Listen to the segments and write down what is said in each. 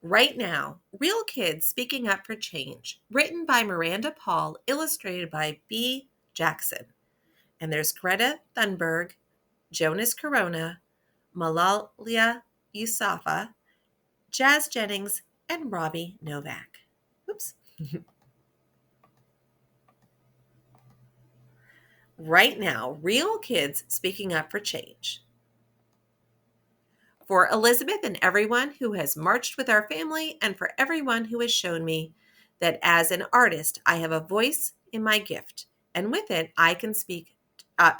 Right Now, Real Kids Speaking Up for Change, written by Miranda Paul, illustrated by B. Jackson. And there's Greta Thunberg, Jonas Corona, Malalia Yousafzai, Jazz Jennings, and Robbie Novak. Oops. Right Now, Real Kids Speaking Up for Change. For Elizabeth and everyone who has marched with our family, and for everyone who has shown me that as an artist I have a voice in my gift, and with it I can speak up.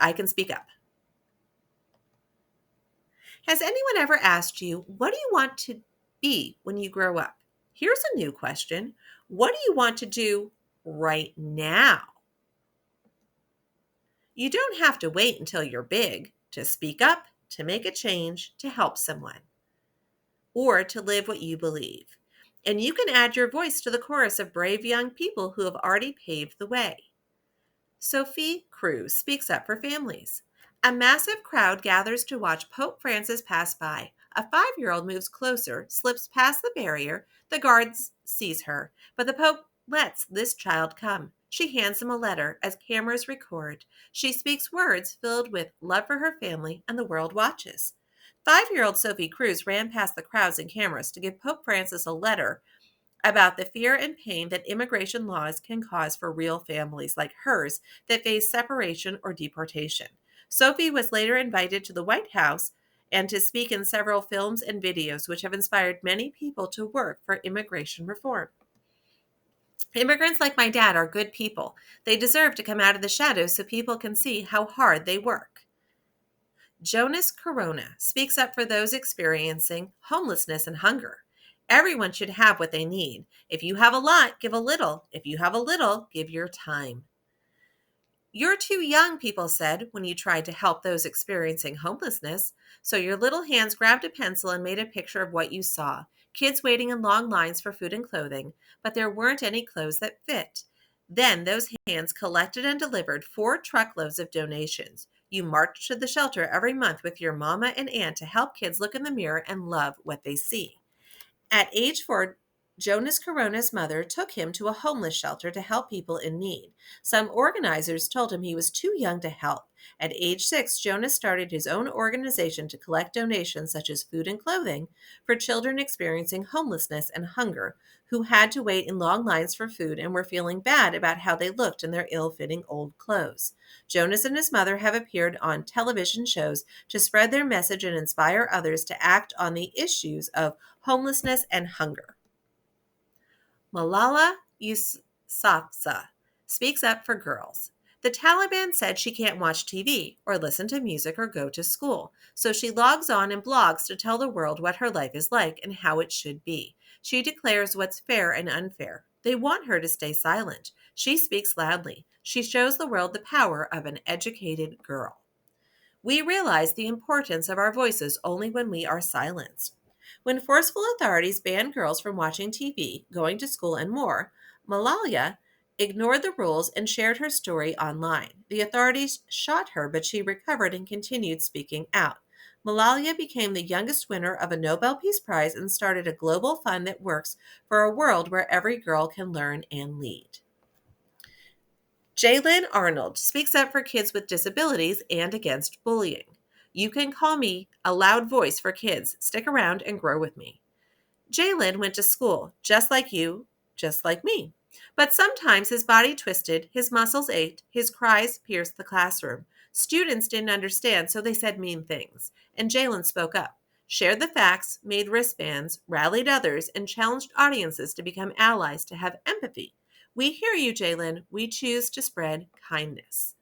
Has anyone ever asked you, what do you want to be when you grow up? Here's a new question. What do you want to do right now? You don't have to wait until you're big to speak up, to make a change, to help someone, or to live what you believe. And you can add your voice to the chorus of brave young people who have already paved the way. Sophie Cruz speaks up for families. A massive crowd gathers to watch Pope Francis pass by. A 5-year-old moves closer, slips past the barrier. The guards sees her, but the Pope lets this child come. She hands him a letter as cameras record. She speaks words filled with love for her family, and the world watches. 5-year-old Sophie Cruz ran past the crowds and cameras to give Pope Francis a letter about the fear and pain that immigration laws can cause for real families like hers that face separation or deportation. Sophie was later invited to the White House and to speak in several films and videos, which have inspired many people to work for immigration reform. Immigrants like my dad are good people. They deserve to come out of the shadows so people can see how hard they work. Jonas Corona speaks up for those experiencing homelessness and hunger. Everyone should have what they need. If you have a lot, give a little. If you have a little, give your time. You're too young, people said, when you tried to help those experiencing homelessness. So your little hands grabbed a pencil and made a picture of what you saw. Kids waiting in long lines for food and clothing, but there weren't any clothes that fit. Then those hands collected and delivered 4 truckloads of donations. You marched to the shelter every month with your mama and aunt to help kids look in the mirror and love what they see. At age 4, Jonas Corona's mother took him to a homeless shelter to help people in need. Some organizers told him he was too young to help. At age 6, Jonas started his own organization to collect donations such as food and clothing for children experiencing homelessness and hunger who had to wait in long lines for food and were feeling bad about how they looked in their ill-fitting old clothes. Jonas and his mother have appeared on television shows to spread their message and inspire others to act on the issues of homelessness and hunger. Malala Yousafzai speaks up for girls. The Taliban said she can't watch TV or listen to music or go to school, so she logs on and blogs to tell the world what her life is like and how it should be. She declares what's fair and unfair. They want her to stay silent. She speaks loudly. She shows the world the power of an educated girl. We realize the importance of our voices only when we are silenced. When forceful authorities banned girls from watching TV, going to school, and more, Malala ignored the rules and shared her story online. The authorities shot her, but she recovered and continued speaking out. Malala became the youngest winner of a Nobel Peace Prize and started a global fund that works for a world where every girl can learn and lead. Jalen Arnold speaks up for kids with disabilities and against bullying. You can call me a loud voice for kids. Stick around and grow with me. Jalen went to school, just like you, just like me. But sometimes his body twisted, his muscles ached, his cries pierced the classroom. Students didn't understand, so they said mean things. And Jalen spoke up, shared the facts, made wristbands, rallied others, and challenged audiences to become allies, to have empathy. We hear you, Jalen. We choose to spread kindness.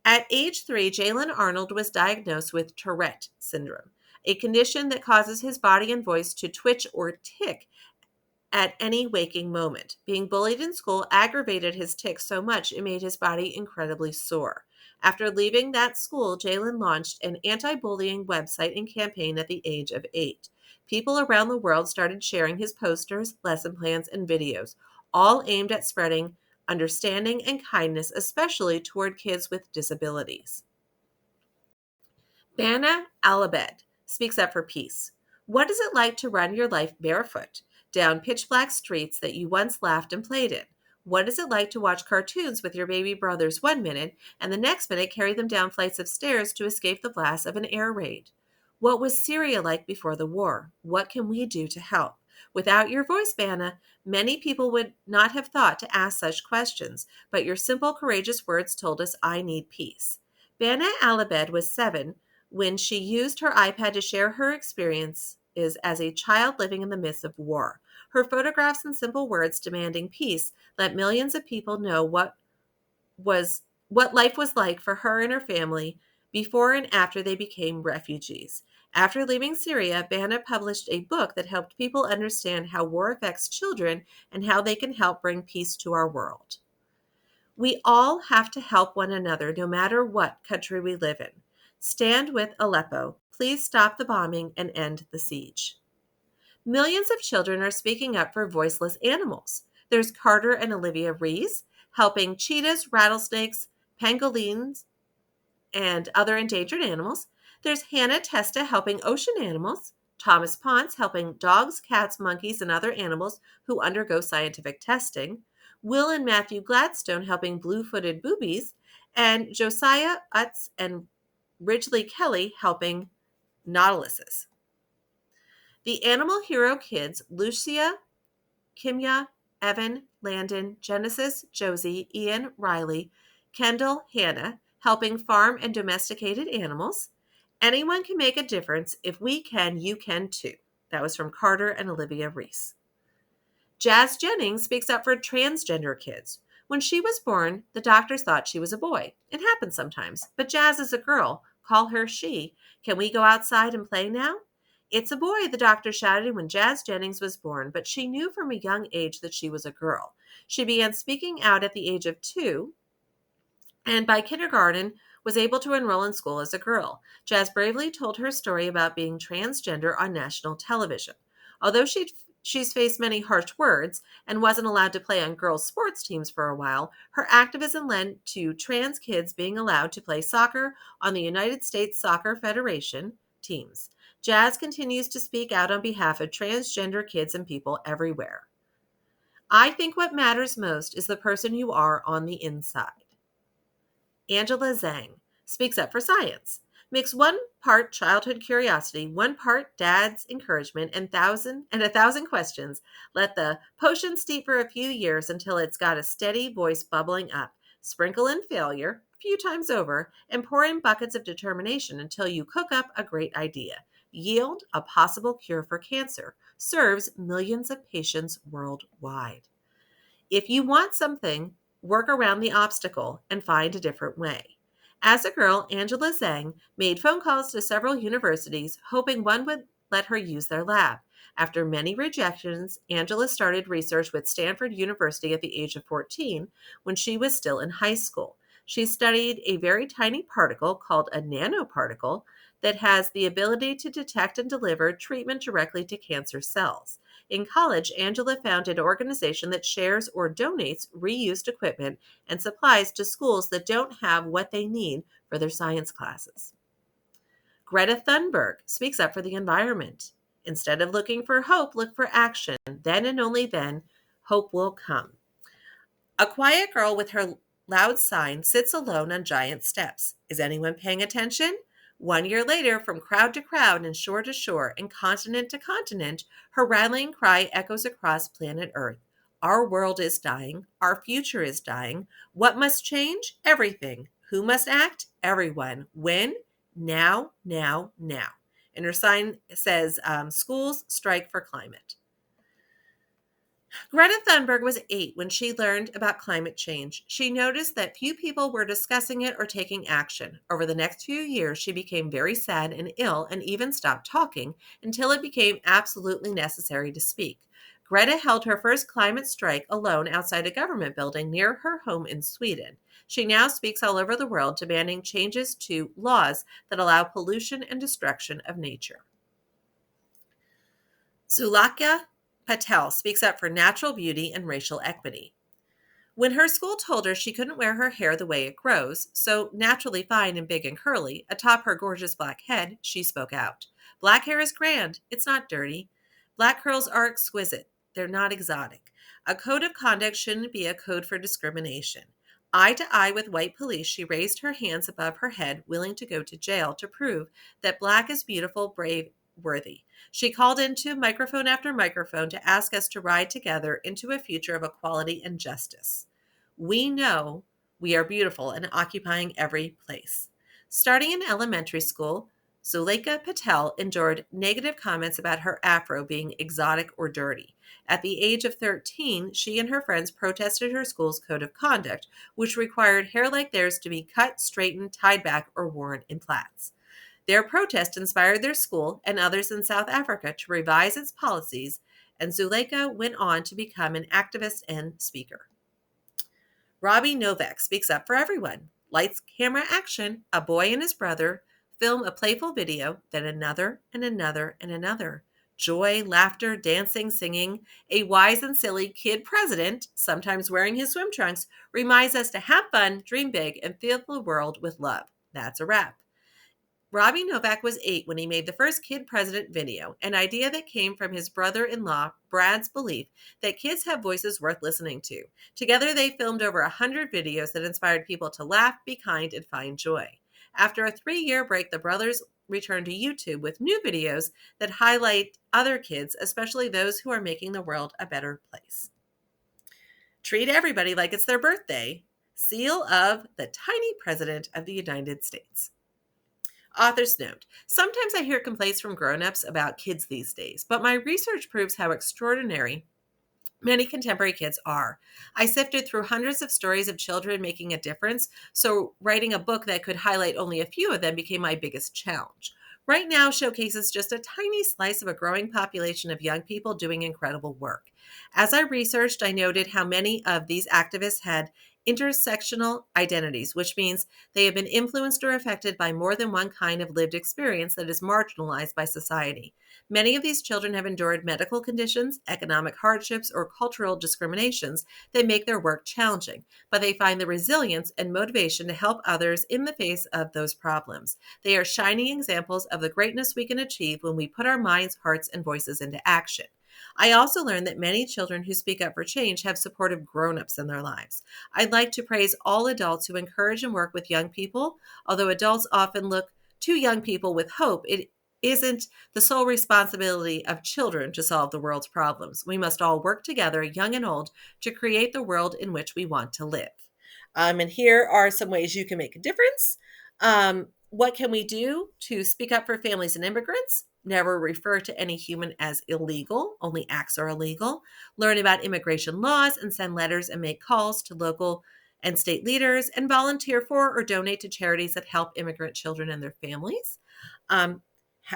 At age 3, Jalen Arnold was diagnosed with Tourette syndrome, a condition that causes his body and voice to twitch or tick at any waking moment. Being bullied in school aggravated his tics so much it made his body incredibly sore. After leaving that school, Jalen launched an anti-bullying website and campaign at the age of 8. People around the world started sharing his posters, lesson plans, and videos, all aimed at spreading understanding and kindness, especially toward kids with disabilities. Bana Alabed speaks up for peace. What is it like to run your life barefoot? down pitch black streets that you once laughed and played in? What is it like to watch cartoons with your baby brothers one minute and the next minute carry them down flights of stairs to escape the blast of an air raid? What was Syria like before the war? What can we do to help? Without your voice, Bana, many people would not have thought to ask such questions, but your simple, courageous words told us, I need peace. Bana Alabed was 7 when she used her iPad to share her experiences as a child living in the midst of war. Her photographs and simple words demanding peace let millions of people know was what life was like for her and her family before and after they became refugees. After leaving Syria, Bana published a book that helped people understand how war affects children and how they can help bring peace to our world. We all have to help one another no matter what country we live in. Stand with Aleppo. Please stop the bombing and end the siege. Millions of children are speaking up for voiceless animals. There's Carter and Olivia Rees helping cheetahs, rattlesnakes, pangolins, and other endangered animals. There's Hannah Testa helping ocean animals. Thomas Ponce helping dogs, cats, monkeys, and other animals who undergo scientific testing. Will and Matthew Gladstone helping blue-footed boobies. And Josiah Utz and Ridgely Kelly helping nautiluses. The Animal Hero kids, Lucia, Kimya, Evan, Landon, Genesis, Josie, Ian, Riley, Kendall, Hannah, helping farm and domesticated animals. Anyone can make a difference. If we can, you can too. That was from Carter and Olivia Rees. Jazz Jennings speaks up for transgender kids. When she was born, the doctors thought she was a boy. It happens sometimes, but Jazz is a girl. Call her she. Can we go outside and play now? It's a boy, the doctor shouted when Jazz Jennings was born, but she knew from a young age that she was a girl. She began speaking out at the age of 2, and by kindergarten was able to enroll in school as a girl. Jazz bravely told her story about being transgender on national television. Although she's faced many harsh words and wasn't allowed to play on girls' sports teams for a while, her activism led to trans kids being allowed to play soccer on the United States Soccer Federation teams. Jazz continues to speak out on behalf of transgender kids and people everywhere. I think what matters most is the person you are on the inside. Angela Zhang speaks up for science. Makes one part childhood curiosity, one part dad's encouragement, and a thousand questions. Let the potion steep for a few years until it's got a steady voice bubbling up. Sprinkle in failure a few times over, and pour in buckets of determination until you cook up a great idea. Yield a possible cure for cancer. Serves millions of patients worldwide. If you want something, work around the obstacle and find a different way. As a girl, Angela Zhang made phone calls to several universities, hoping one would let her use their lab. After many rejections, Angela started research with Stanford University at the age of 14 when she was still in high school. She studied a very tiny particle called a nanoparticle that has the ability to detect and deliver treatment directly to cancer cells. In college, Angela founded an organization that shares or donates reused equipment and supplies to schools that don't have what they need for their science classes. Greta Thunberg speaks up for the environment. Instead of looking for hope, look for action. Then and only then, hope will come. A quiet girl with her loud sign sits alone on giant steps. Is anyone paying attention? 1 year later, from crowd to crowd and shore to shore and continent to continent, her rattling cry echoes across planet Earth. Our world is dying. Our future is dying. What must change? Everything. Who must act? Everyone. When? Now, now, now. And her sign says, schools strike for climate. Greta Thunberg was 8 when she learned about climate change. She noticed that few people were discussing it or taking action. Over the next few years, she became very sad and ill and even stopped talking until it became absolutely necessary to speak. Greta held her first climate strike alone outside a government building near her home in Sweden. She now speaks all over the world demanding changes to laws that allow pollution and destruction of nature. Zulaka Patel speaks up for natural beauty and racial equity. When her school told her she couldn't wear her hair the way it grows, so naturally fine and big and curly, atop her gorgeous black head, she spoke out. Black hair is grand. It's not dirty. Black curls are exquisite. They're not exotic. A code of conduct shouldn't be a code for discrimination. Eye to eye with white police, she raised her hands above her head, willing to go to jail to prove that Black is beautiful, brave, worthy. She called into microphone after microphone to ask us to ride together into a future of equality and justice. We know we are beautiful and occupying every place. Starting in elementary school, Zuleika Patel endured negative comments about her afro being exotic or dirty. At the age of 13, she and her friends protested her school's code of conduct, which required hair like theirs to be cut, straightened, tied back, or worn in plaits. Their protest inspired their school and others in South Africa to revise its policies, and Zuleika went on to become an activist and speaker. Robbie Novak speaks up for everyone. Lights, camera, action. A boy and his brother film a playful video, then another and another and another. Joy, laughter, dancing, singing. A wise and silly kid president, sometimes wearing his swim trunks, reminds us to have fun, dream big, and fill the world with love. That's a wrap. Robbie Novak was 8 when he made the first Kid President video, an idea that came from his brother-in-law, Brad's belief that kids have voices worth listening to. Together, they filmed over 100 videos that inspired people to laugh, be kind, and find joy. After a 3-year break, the brothers returned to YouTube with new videos that highlight other kids, especially those who are making the world a better place. Treat everybody like it's their birthday. Seal of the Tiny President of the United States. Author's note: sometimes I hear complaints from grown-ups about kids these days, but my research proves how extraordinary many contemporary kids are. I sifted through hundreds of stories of children making a difference, so writing a book that could highlight only a few of them became my biggest challenge. Right Now showcases just a tiny slice of a growing population of young people doing incredible work. As I researched, I noted how many of these activists had intersectional identities, which means they have been influenced or affected by more than one kind of lived experience that is marginalized by society. Many of these children have endured medical conditions, economic hardships, or cultural discriminations that make their work challenging, but they find the resilience and motivation to help others in the face of those problems. They are shining examples of the greatness we can achieve when we put our minds, hearts, and voices into action. I also learned that many children who speak up for change have supportive grown-ups in their lives. I'd like to praise all adults who encourage and work with young people. Although adults often look to young people with hope, it isn't the sole responsibility of children to solve the world's problems. We must all work together, young and old, to create the world in which we want to live. And here are some ways you can make a difference. What can we do to speak up for families and immigrants? Never refer to any human as illegal. Only acts are illegal. Learn about immigration laws and send letters and make calls to local and state leaders, and volunteer for or donate to charities that help immigrant children and their families.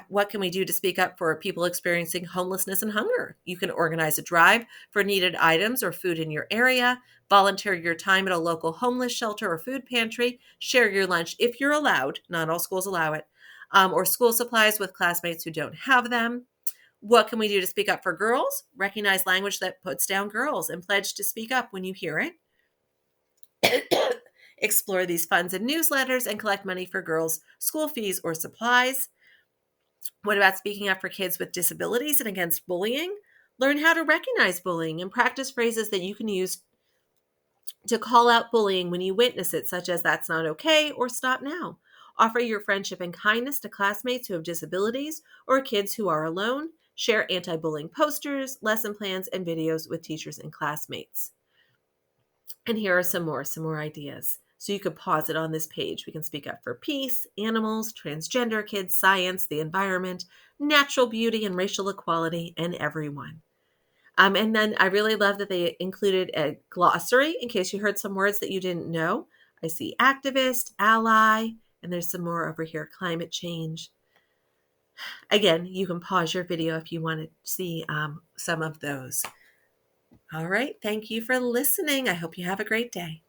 What can we do to speak up for people experiencing homelessness and hunger? You can organize a drive for needed items or food in your area, volunteer your time at a local homeless shelter or food pantry, share your lunch if you're allowed, not all schools allow it, or school supplies with classmates who don't have them. What can we do to speak up for girls? Recognize language that puts down girls and pledge to speak up when you hear it. Explore these funds in newsletters and collect money for girls' school fees or supplies. What about speaking up for kids with disabilities and against bullying? Learn how to recognize bullying and practice phrases that you can use to call out bullying when you witness it, such as "that's not okay" or "stop now." Offer your friendship and kindness to classmates who have disabilities or kids who are alone. Share anti-bullying posters, lesson plans, and videos with teachers and classmates. And here are some more ideas. So you could pause it on this page. We can speak up for peace, animals, transgender kids, science, the environment, natural beauty and racial equality, and everyone. And then I really love that they included a glossary in case you heard some words that you didn't know. I see activist, ally, and there's some more over here, climate change. Again, you can pause your video if you want to see some of those. All right, thank you for listening. I hope you have a great day.